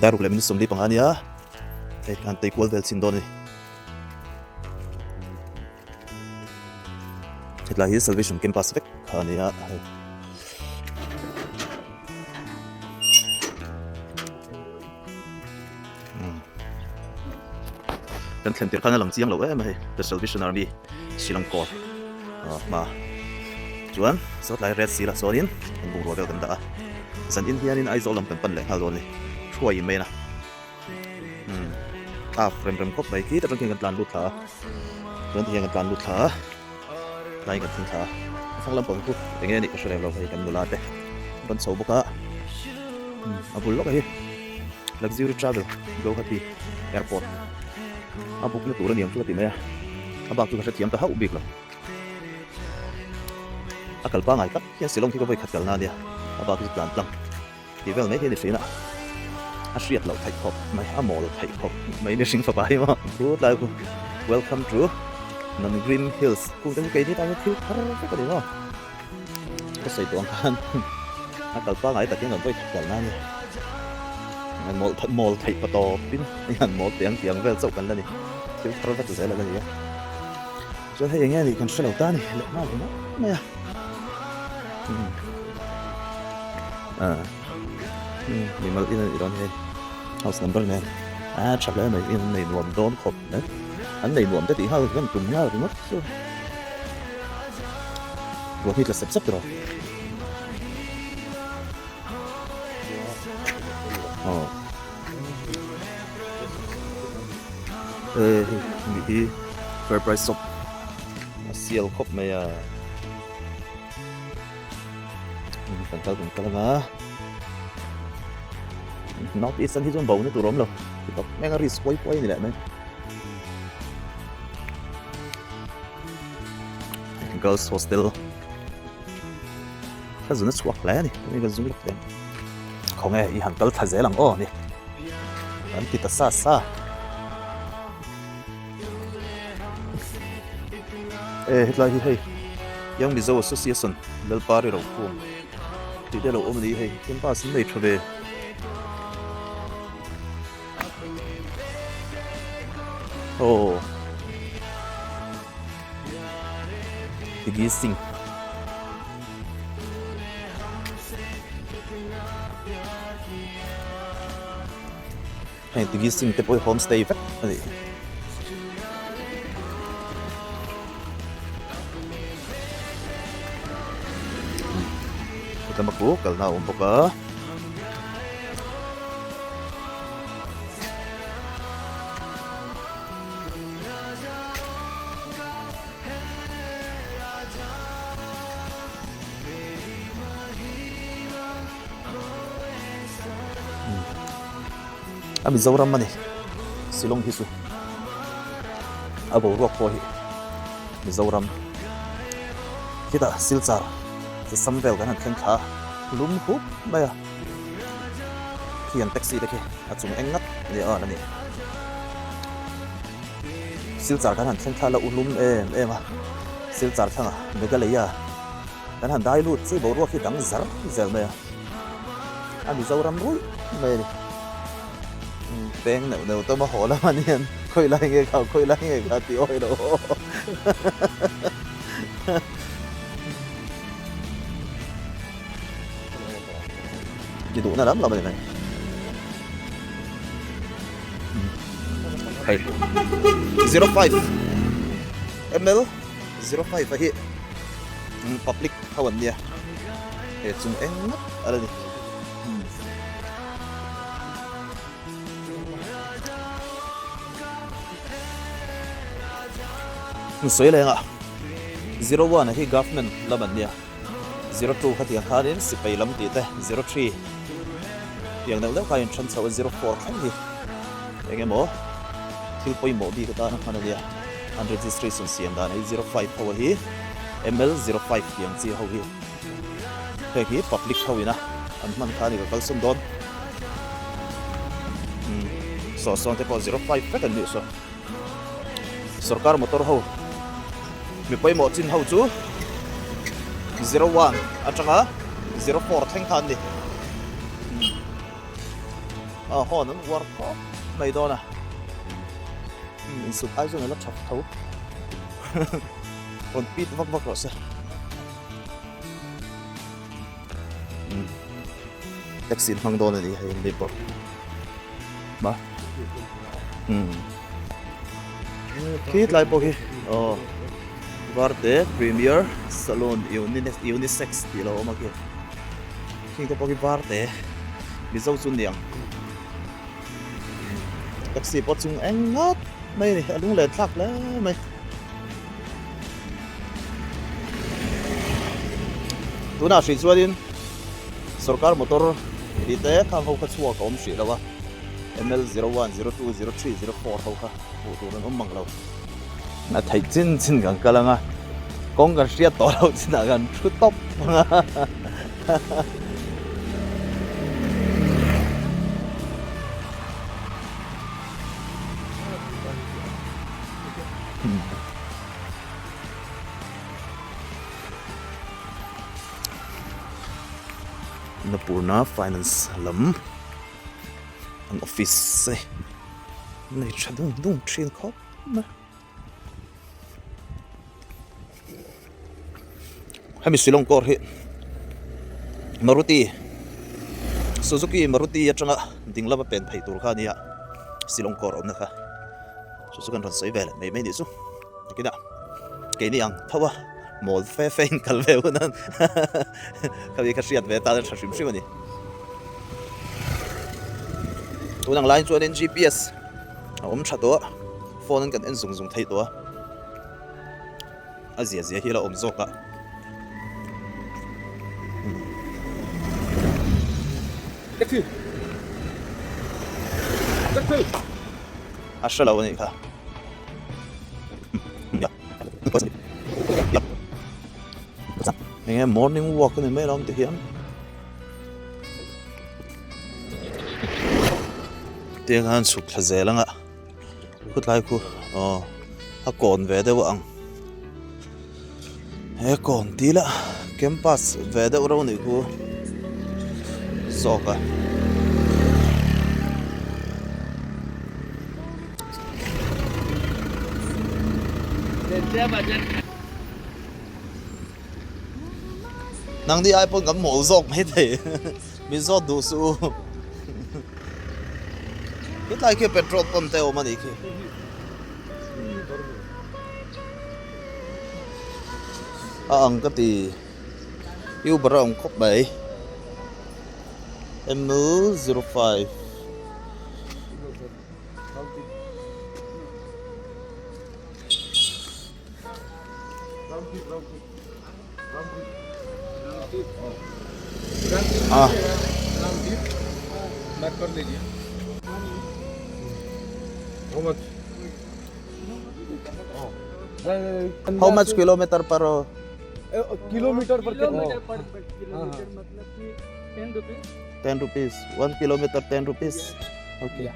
Daruk le min som li pangania e kan te kwal vel sin doni itla hi salvation kem pacific khania kan thlem tir khana lang chiang lo em he the salvation army Shillong Corps ma chuan sot lai red sea la sorin an bung ro vel kan da san in hianin ai zolam kan pan le hal doni chuai mai na rem khop bai ki ta kan kan tlan lut tha kan kan tlan lut tha lai kan thing tha phang lam pang ku enge ni ka shrem lo bai kan nula te ban so boka abul lo hi luxury travel go hati airport abuk na turan yang tu ti maya abak tu ka tiam ta ha ubik lo akal pa ngai kat ya Shillong ki ka bai khat kal na dia abak ki plan tlang ti vel mai he ni sina a shriat lo thai khop mai a mol thai khop mai ni sing fa bai ma good lai ku welcome to non green hills ku ta kai ni ta ki thar ka ni ma ka sai tuang kan akal pa ngai ta ki ngai bai khat kal na ni mol thai pa to pin yan mol tiang vel chau kan la ni ki thar va tu zai la ga ni cho thấy nghe thì còn solo ta ni le ma ni ma ya ni mal in iron he house number này chặt lại này in này nuông đón khop đấy anh này nuông tới tí hơi cái trùng nhau thì mất rồi thì là sắp rồi nghĩ fair price shop siêu khop mày cần câu ngã nó ít sân thì trong bầu nó tụi róm rồi thì có mấy cái risk quay này lại mấy girls hostel cái gì nó swap lẽ này mấy cái dung lịch không nghe ý hàng câu thật dễ làm ô nè anh thì ta xa xa hết lại hay Young Mizo Association lel pari ro fu ti de lo om ni hay kem pa sin nei thave Tigi Singh hay Tigi Singh te poi homestay vet ani kita maku kal na umpok Ami zoram mani Shillong hisu abo rock po hi Mizoram kita silchar samvel kan thlen kha lum hu baya khian taxi de ke achung engat ni a ni silchar kan thlen kha la ulum ema silchar thanga megaleya kan han dai lut sei bo ro khi dang zar zel me Ami zoram rui me tên nấu tôi mà hổ lắm anh em khơi lại nghe khảo tí ôi đồ chỉ đủ là lắm là này hey 05 ml 05 phải hiện public hawan dia chúng em ở đây soi lên à 01 này government là bản địa 02 khát tiền khá đến sự phải lắm tí thế 03 tiền đâu đấy phải chọn số 04 không thì anh em mổ thiếu bôi mổ đi cái ta nó phải địa registration xem đó này 05 hầu hi ml 05 tiền gì hầu hi cái hi public hầu na anh man khá đi cái sum don so te có 05 phải cần được so sarkar motor hầu mi poi mo chin ho chu 01 atanga 04 theng than ni ho nan war ko mai do na in su ai zo na chap thau còn pit vak vak rồi taxi mang do na đi hay đi bor ba kit lại po ki Varte Premier Salon unisex ti lo ma ki king ko ki Varte mi zo sun niang taxi pot chung eng ngot mai ni alung le thak la mai tuna shi chuadin sarkar motor ite khang ho kha chuwa kom shi lawa ML 01 02 03 04 ho kha hu tu ran mang lo na thai chin chin gang kalanga kong ga sia to lo chin na gan thu top Napurna Finance lam an office nei chadung dung train khop ma hemi Shillong kor hi Maruti Suzuki Maruti atanga dinglaba pen thai tur kha nia Shillong kor on kha Suzuki ran sai vel mai ni su kina ke ni ang thawa mol fe fe in kalve unan kabi ka riat ve ta da thashim shim ni tunang line chuan GPS om thato phone kan en zung zung thei to azia zia hi la om zoka ashala woni ka nghe morning walk này mấy ông thì hiếm tiếng han sụp là dễ lắm ạ cút lại cô ha còn về đâu anh he còn tí là campus về đâu đâu này cô rõ cả nang di iPhone kan mo zok mai the mi zo du su it like a petrol pump te o mani ki ang ka ti yu barong khop bai MU05 back कर लीजिए how much kilometer per kilometre पर कितना मतलब कि 10 रुपीस 10 rupees 1 kilometer 10 rupees okay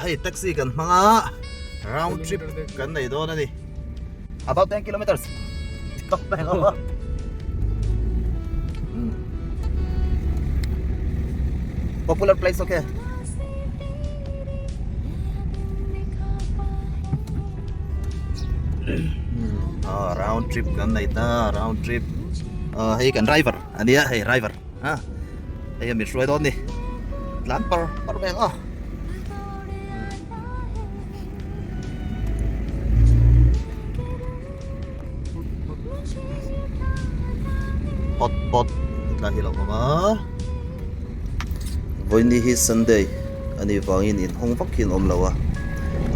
hey taxi kan mga round trip kan nei do na ni about 10 kilometers popular place okay round trip kan này ta round trip hay kan driver anh đi hay driver hay mình xuôi đó đi lán par bèn hot là hi lo ma voi ni hi Sunday ani wangin in hong vakin om lawa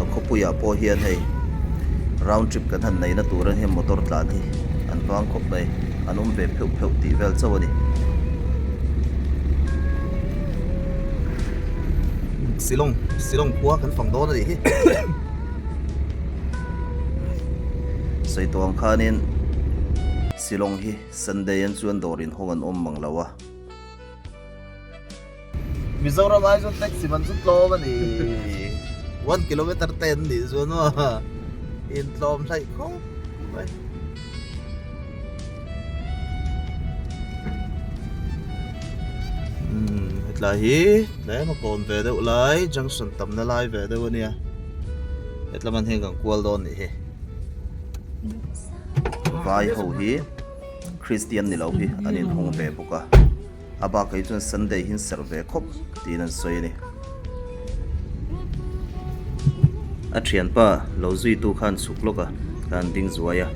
a khopuya po hian hei round trip kan han nei na turan he motor tlan hi an wang khop nei an om ve pheu pheu ti vel chawani Shillong kwa kan phang do na di hi sei tong khanin Shillong hi Sunday an chuan dorin hong an om mang lawa Mizoram ai zo taxi man chu tlawm ani 1 kilometer 10 ni zo no in tlawm lai ko tla hi le ma kon ve deuh lai junction tam na lai ve deuh ania etlaman heng kang kual don ni hi vai ho hi Christian ni lo hi anin hong ve boka aba kai chun Sunday hin serve khop tin an soi ni a thian pa lo zui tu khan sukloka kan ding zuaya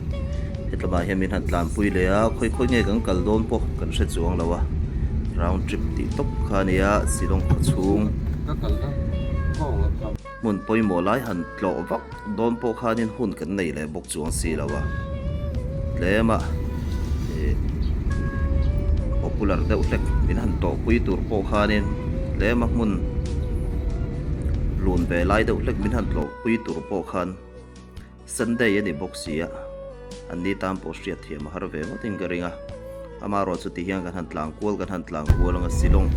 hetlama hiamin han tlan pui le a khoi khoi nge kang kal don po kan hre chuang lawa round trip ti top khania Shillong khachung mun poimo lai han tlo vak don po khanin hun kan nei le bok chuang si lawa lema popular deuh hlek min han to pui tur po khanin lema mun lun ve lai deuh hlek min han tlo pui tur po khan Sunday ani boxia anni tam po striat thiam har ve mo ting garinga amaro chu ti hiang kan han tlang kual anga Shillong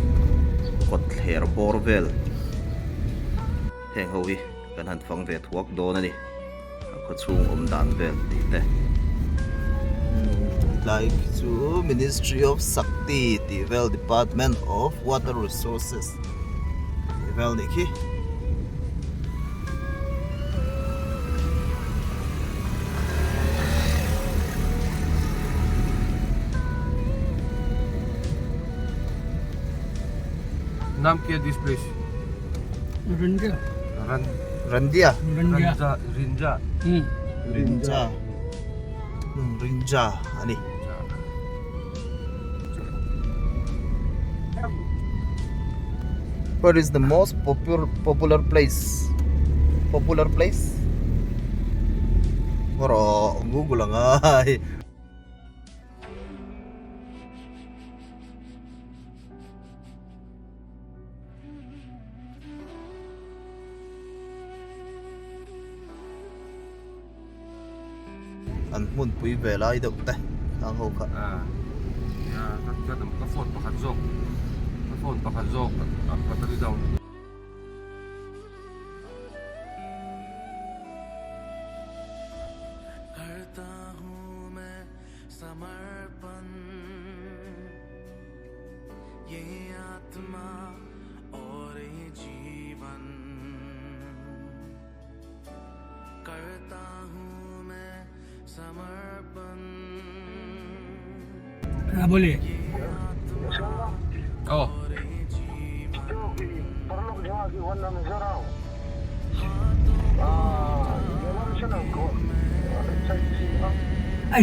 kot thler borvel heng howi kan han phang ve thuak don ani ko chung dan vel ti te like to Ministry of Sakti the well Department of Water Resources well niki नाम क्या this place रंजा Randia Rinja Rinja ani what is the most popular place oro Google ngai an mun pui ve lai deuh te ang ho khaก็ต้องก็ฝนประคันโจกก็ตะลิดาว करता हूँ मैं समर्पण ये आत्मा और ये जीवन करता हूँ मैं समर्पण हाँ बोलिए Oh.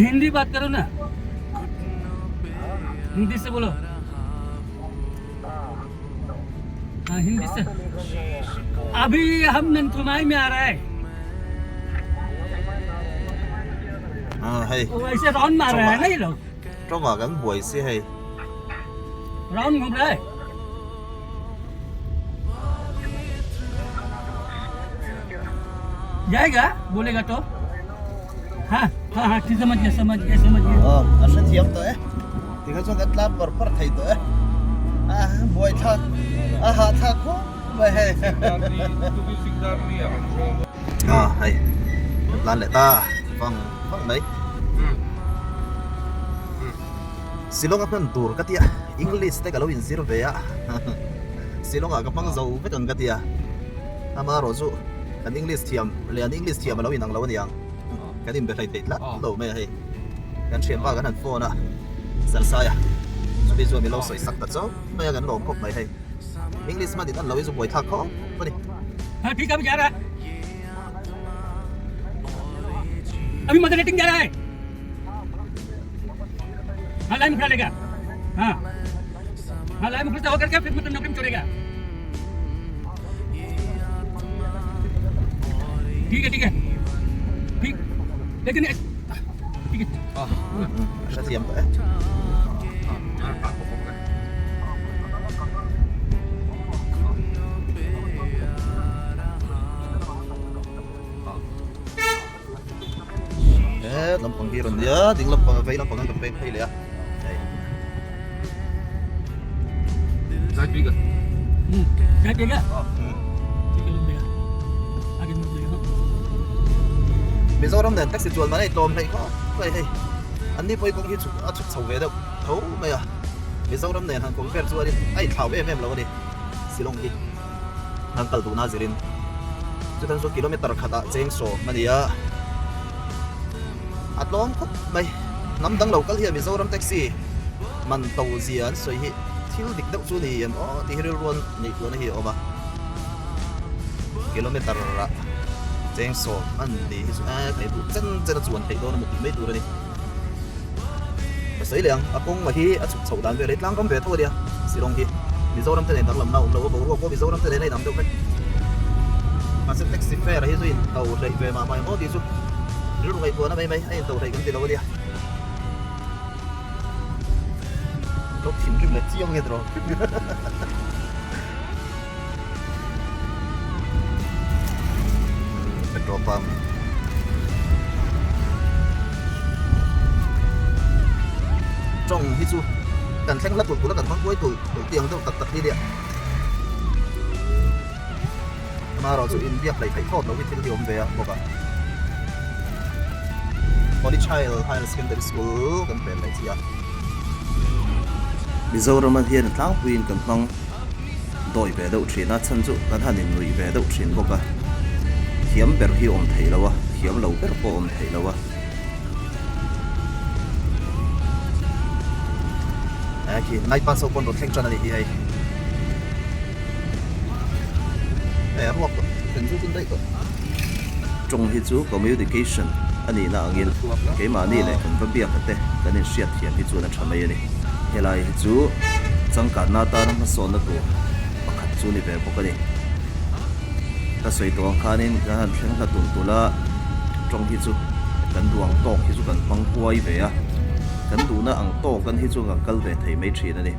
हिंदी बात करो ना हिंदी से बोलो हाँ हिंदी से अभी हम नंतुमाई में आ रहा है hay वो ऐसे राउंड मार रहा है ना ये लोग trong mà gắn buổi xe hay round घूम रहा है जाएगा बोलेगा तो हाँ हाँ हाँ ठीक समझ गए anh sẽ thiam to thì cái trong cái lab पर thầy to buổi thak ha thak ko vậy hay hay lan lại ta vâng đấy Shillong apan tur katia English te kalau in zero ve ya Shillong aga pang zo ve kang katia ama rozu kan English thiam lian English thiam lo in ang lo niang kan in be thai teit la lo me hai kan thiam ba kan han phone a sal sa ya so bi zo mi lo soi sak ta zo me kan lo kop mai hai English ma din an lo zo boi thak ko ni हाँ ठीक है अभी जा रहा है अभी मदर जा रहा है हाँ लाइन में खड़ा लेगा हाँ लाइन में खड़ा होकर के फिर मतलब नौकरी में छोड़ेगा ठीक है ठीक लेकिन ठीक है sẽ thiam to lampang hiron dia ding lampang vai lampang ang kapay pay le Side bigger. शायद देगा ठीक है देगा आगे मिल जाएगा Mizoram den taxi chuan manai tlawm nei ko kai hei anni poi kong hi chu a chu chho ve deuh tho mai a Mizoram này hàng compare cho đi ai thảo em lâu đi Shillong đi hàng cầu tụ na zirin cho thằng số kilometer khata cheng so mania tlawm khop mai nam dang local here Mizoram taxi man tàu zian soi hi thil dik deuh chu ni ti hiril ron nei tu na hi oma kilometer ra cheng so an ni thei tu chân chuan thei do na mu ti mai tu ra ni sấy liền cũng mà khi chụp sầu đàn về lấy lăng công về thôi đi Shillong đi Mizoram thế này đang làm nào lâu bầu có Mizoram thế này làm đâu đấy mà sẽ taxi fare là hết rồi tàu chạy về mà mày đi xuống lúc này vừa nó bay anh tàu chạy cái gì đâu đi lúc chín kim là chiêu nghe rồi petrol pump trong hi chu cần thanh lắp tụi nó cần phăng cuối tụi tiền đâu tật đi điện mà rồi tụi in việc lại phải khó đâu cái điều về à bọc à Holy Child Higher Secondary School cần phải lại gì à bây giờ mà hiện tháng queen cần phăng đổi về đâu chuyện nó chân trụ cần hành người về đâu chuyện bọc à hiếm bèo hi ôm thấy lâu à hiếm lâu bèo có ôm thấy lâu à khi nay ban sau con đột thanh trần này thì ai học cần chú đấy cơ trong hi chú communication anh ấy là anh cái mà này này cần phải biết cái cái này xét hiện hi chú là chăm mấy này hiện lại hi chú trong cả nata nó mà son nó tụ bắt chú này về bốc cái này ta suy đoán khả nên cái hàng thiên là tụ là trong hi chú cần duang to hi chú cần băng quay về à cần đủ na ang to cần hi chu ang kal ve thei mai thina ni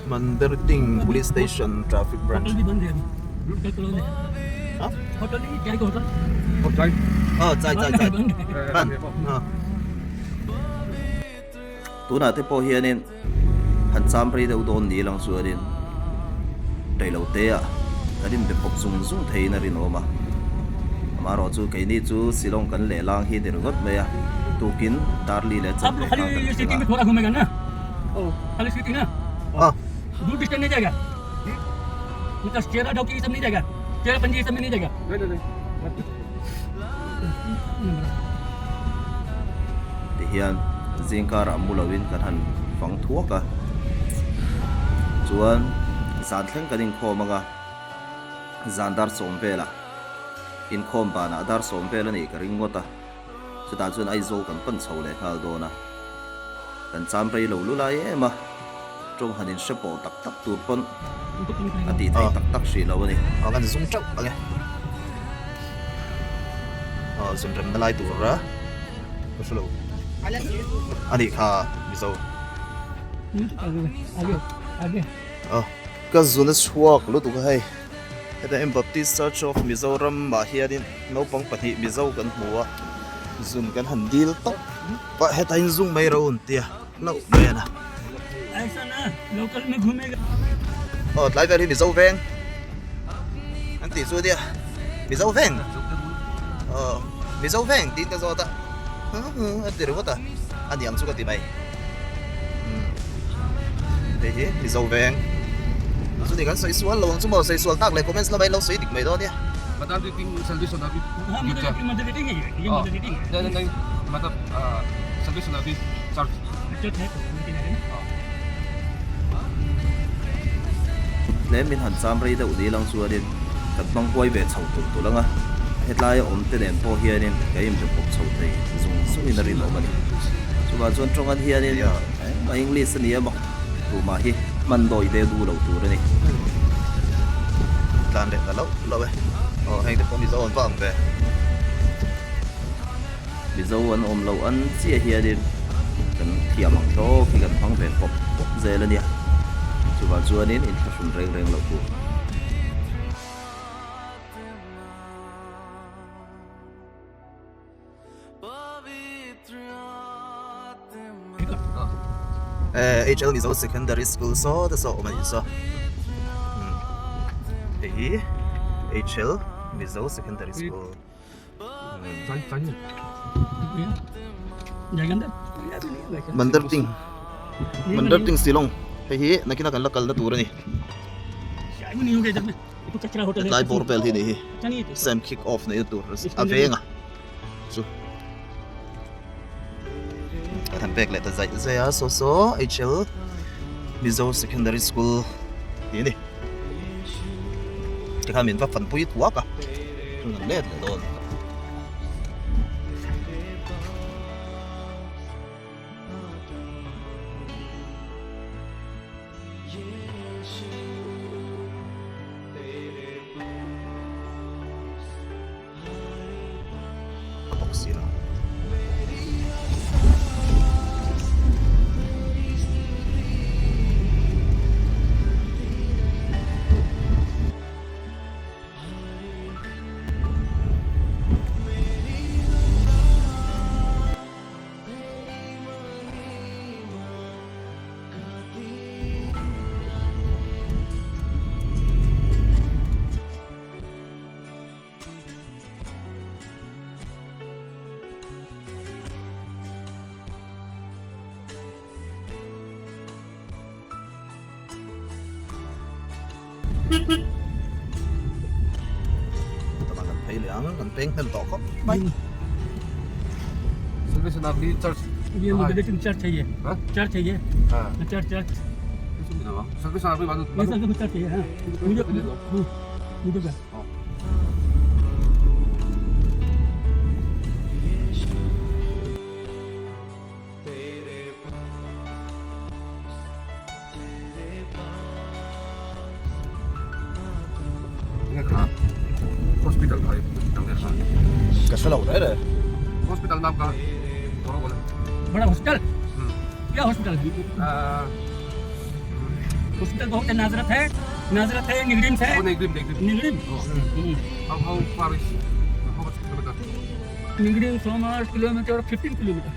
Manderding Police Station Traffic Branch Hotel भी बंद है रूट का क्लोज है हाँ होटल नहीं क्या hotel Một trái. chạy bạn tu na te po hianin han chamri deuh dawn ni lang chu anin tailo te a kadin be pok zung thei na rin oma mà rồi chú cái này chú Shillong cần lệ lang hi để rồi mấy à tu kín darli lệ आप लोग खाली सिटी में थोड़ा घूमेगा ना खाली सिटी ना दूर डिस्टेंस नहीं जाएगा मतलब चेहरा ढोकी ये सब नहीं जाएगा चेहरा पंजी ये सब में नहीं जाएगा Đây đây đây. thì hiện zingka ra mulawin kan han phang thuốc à chuan zan thleng kanin khomanga zandar som vela in khom ba na dar som vela ni ka ringota chuta chuan ai zo kan pan chho le hal do na kan chamrei lo lu lai ema trong hanin shepo tak tak tur pon ati thai tak tak shi lo ni kan zung chau okay zoom rem na lai tur ra ko shlo ani kha mizo आगे ka zuna chuak lu tu hai heta em Baptist Church of Mizoram ma hianin no pang pathi mizo kan hmuwa zoom kan han dil to pa heta in zoom mai ro un tia lo mena ऐसा ना लोकल में घूमेगा lai ver hi mizo veng an ti chu dia mizo veng mizo veng tin ta zo ta ti ro ta an yang chu ka ti mai để hi mizo veng so ni kan soi sual lo chu mo soi sual tak le comments la mai lo soi dik mai do dia Madam di ting service na bi. हाँ मदद देंगे ये मदद देंगे Đây đây. Madam service na bi charge. अच्छा है le min han chamrei da udi lang chu adin kan bang poi be chho tu langa hetlai om te den po hianin kaim te pok chho thei zung sui na rin omani chuwa chuan tong an hianin ma english ni ama tu ma hi man doi de du lo tu re ni tan de lo be hay de ko mi zo on vang be mi zo an om lo an chia hianin kan thiam ang to ki kan phang be pok ze la nia chuwa chuanin in thashun reng reng lo tu HL Mizo Secondary School so the so man so HL Mizo Secondary School Trái trái nhỉ. Jaga anda. Mandar ting Shillong hi nakina kan lakal da tur ni Ini ni juga jadi. Itu kacra hotel. lai borbel hi ni Cani itu. sam kick off na tur avenga so atan pek le ta zai zaya so HL Mizo Secondary School hi ni ka min va fan pui tua ka ngan let le don sila teman thấy liang kan peng hem to ko mai Service na di church. Dia mau ada church saja. Hah? Church saja. Ah. Church. Itu apa? Service na baru. Masa ke church saja. Ha. Duduk kan. Oh. Ini kan hospital kali, hospital ni kan. kashalau da Hospital नाम का थोड़ा बोले बड़ा हॉस्पिटल क्या hospital hospital बहुत नाजरत है निगड़ीम से oh negrim निगड़ीम how far is how much kilometer निगड़ीम 100 किलोमीटर 15 kilometre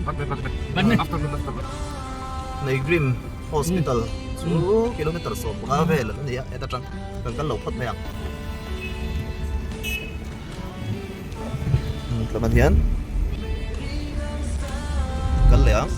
but after Negrim Hospital so kilometer so mga vel ni eta tang kan lo phot mayang laman yan kan leang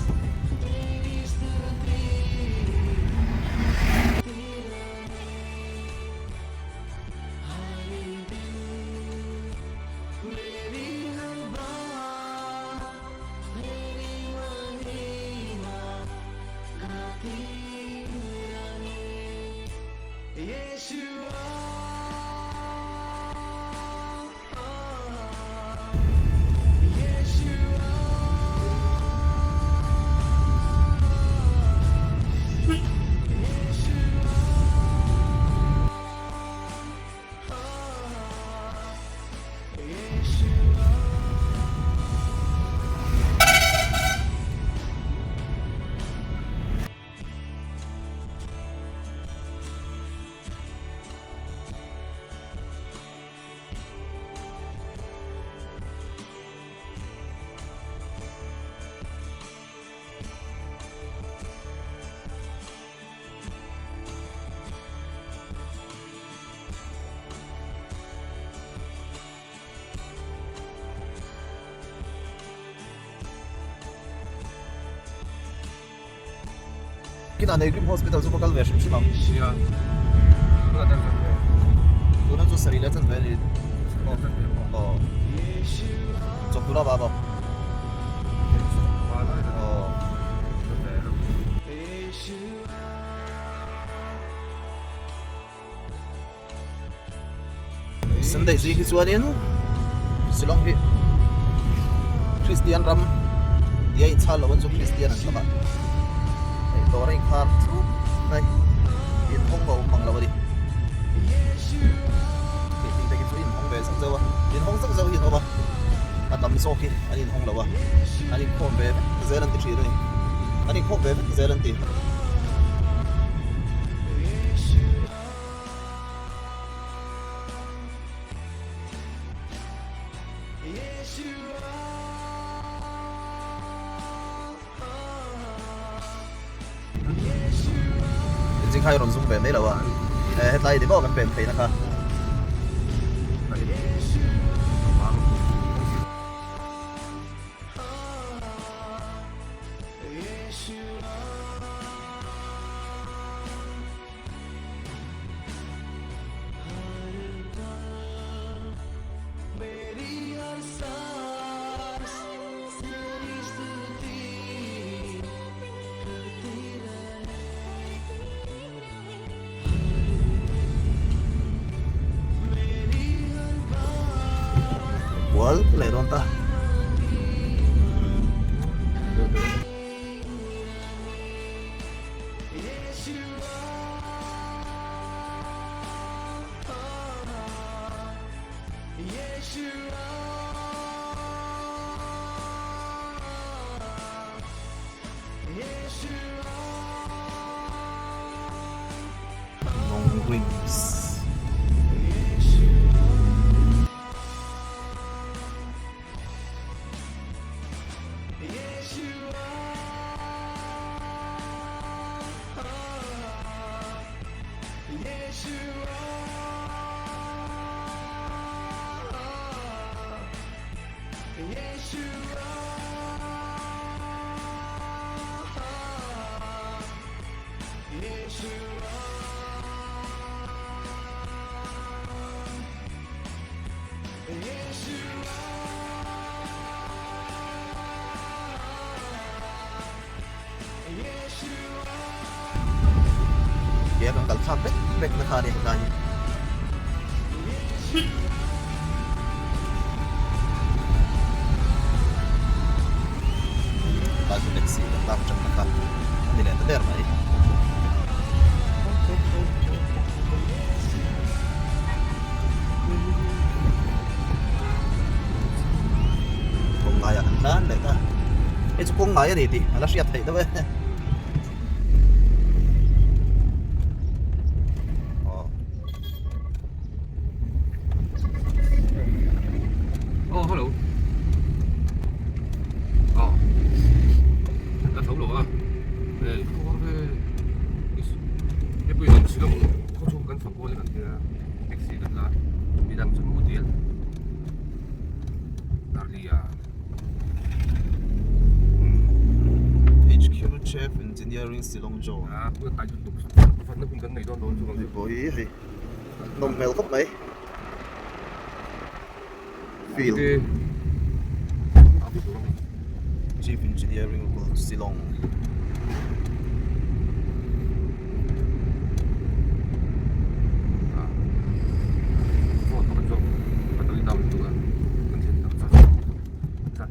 kita Negrim Hospital so bakal version Shillong yeah ada tunan so sarila tan very oh so pura baba oh Sunday si Kiswanin Shillong hi Christian ram dia inchal lawan so Christian an lama Dorai khar chu nai in hong bo mang la ba di ti ta ki chu in hong be sang zawa in hong sang zaw hi no ba atam so ki ani hong la ba ani khom be zeran ti chi ni ani khom be zeran ti jing hai ron zum be nei lawa headline di bo kan pen thei na kha Dual le don ta long wings. Dia akan kalau sampai back na kari kanya. Bago taxi, lang jam na ka. Hindi na tader mai. Kung ngaya kan dai ta. Itu kung ngaya ni ti, alas siat thai ta ba. Oh, hello. 나 더불어. 네, 그거를 예쁘게 지금 고속 간 정보를 간대. 택시 간다. 미당 전 모델. 나리아. HQ Chef Engineering Shillong Jo. 아, 그거 다 좀 받는 분 같네. 이런 돈 Thì 좀. bối thì nông mèo khóc mấy Feel 이게 Chief Engineering của Shillong.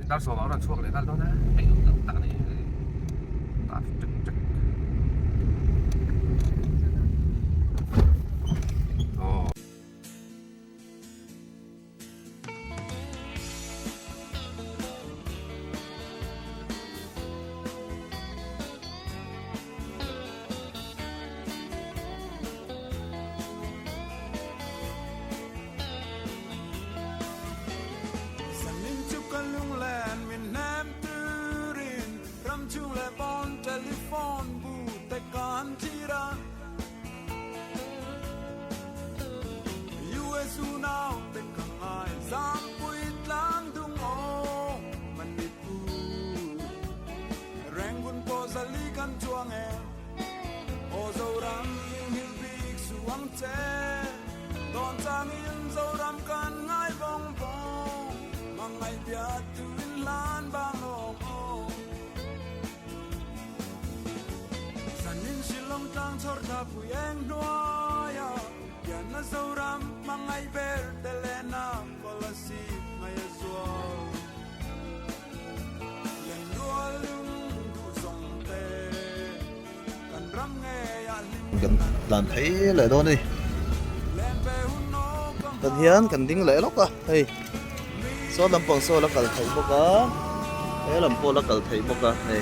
Đa số bảo là chuộc lại đó nè, mấy ông động tác này, ta trực trực. Don tangin zoram kan ngai bong bong mangai biat tuin lan bang ong sanin Shillong tang chor da puyeng noya yan na zoram mangai ber telena kolasi ngai azwal len dualung du song te kan ram nge ya Gần làm thấy lại đó đi Cần hiến cần tiếng lễ lóc à Hey Số lâm phong số là cần thấy bốc á Thế lâm phong là cần thấy bốc à Hey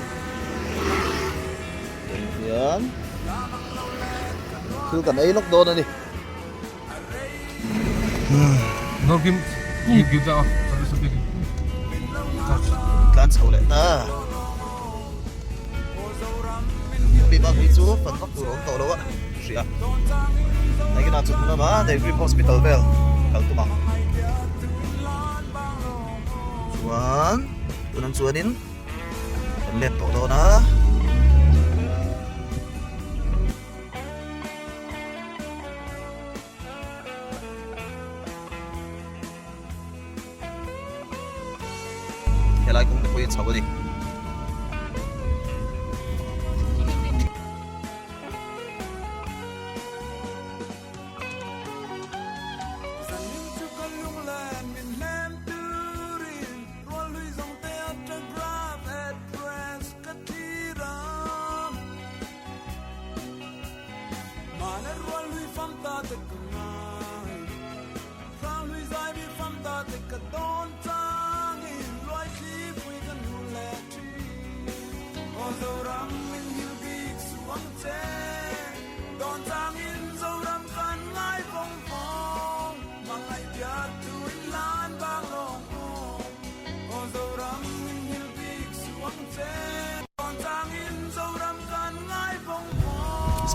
Cần hiến Cứ cần ấy lóc đô nữa đi 너 김, 이 규자, 저기서 비기. Lan sầu lại ta Bị bác bị chú phần góc tủ rốn tổ đâu á Chị à Này cái nào chụp nó mà Để Grip Hospital về Kalau tu bang Cuan Tu nang cuanin Dan lihat tổ đâu na Kaya lagi kong nakuyin sa balik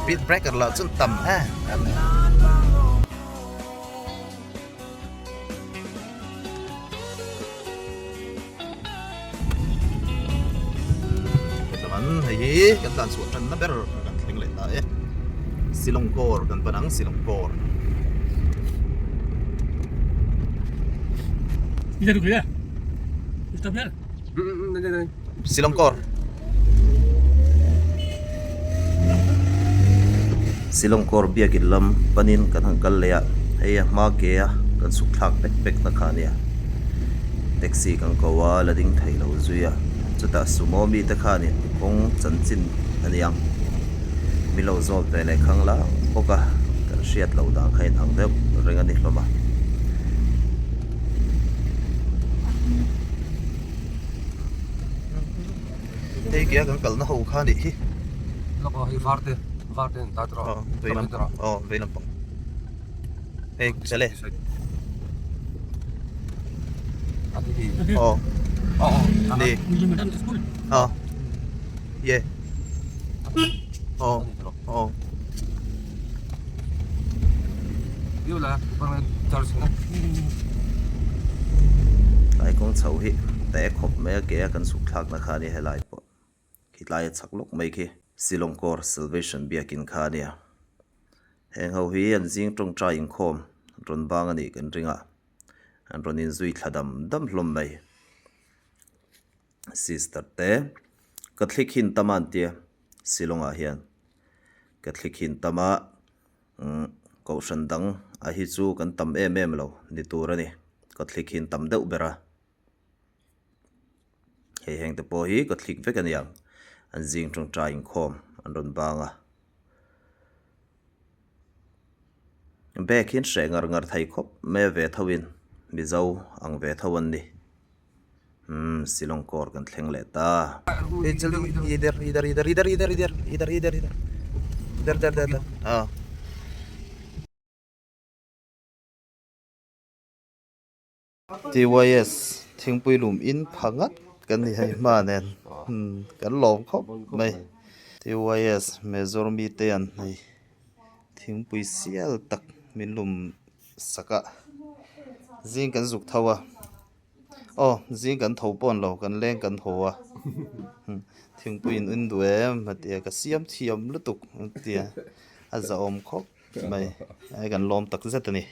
speed breaker là chân tầm ha teman hei kan tan suat kan na ber kan thling le ta Shillong kor kan panang Shillong kor Bisa dulu ya. Stop ya. Đây. Shillong kor Shillong kor biak lam panin kan hangkal le ya hei ma ke ya kan suk thak pek pek na khania taxi kan kawa lading thai lo zuya chuta sumo mi ta khani kong chanchin aniang milo zol te le khang la oka kan riat lo dang khain hang deuh reng ani hloma hei kia kan kal na ho khani hi Nó có hơi varte ta trò. về làm bằng hei chale Anh đi. đi Ini madam ke school. ye Yêu là con chào xin. lại con chầu hi té khop me ke kan suk thak na khani helai po khitlai chak lok mai khi Shillong kor salvation biakin khania heng ho hi an jing tong tra in khom ron bang ani kan ringa an ron in zui thladam dam hlom mai sister te kathlik hin taman tia Shillong a hian kathlik hin tama ko shandang a hi chu kan tam em lo ni turani kathlik hin tam deuh bera hei heng te po hi kathlik vek an yang an jing tong tra in khom an ron banga bek hin se ngar thai khop me ve thawin mizo ang ve thawan ni Shillong kor kan thleng le ta idhar TYS thingpui lum in phangat kan ni hai ma nen kan lom khop mai TYS mezor mi te an nei thingpui sial tak min lum saka jing kan zuk thawa jing kan tho pon lo kan leng kan hoa thingpui in duem matia ka siam thiam lutuk tia a za om khop mai ai kan lom tak zat ani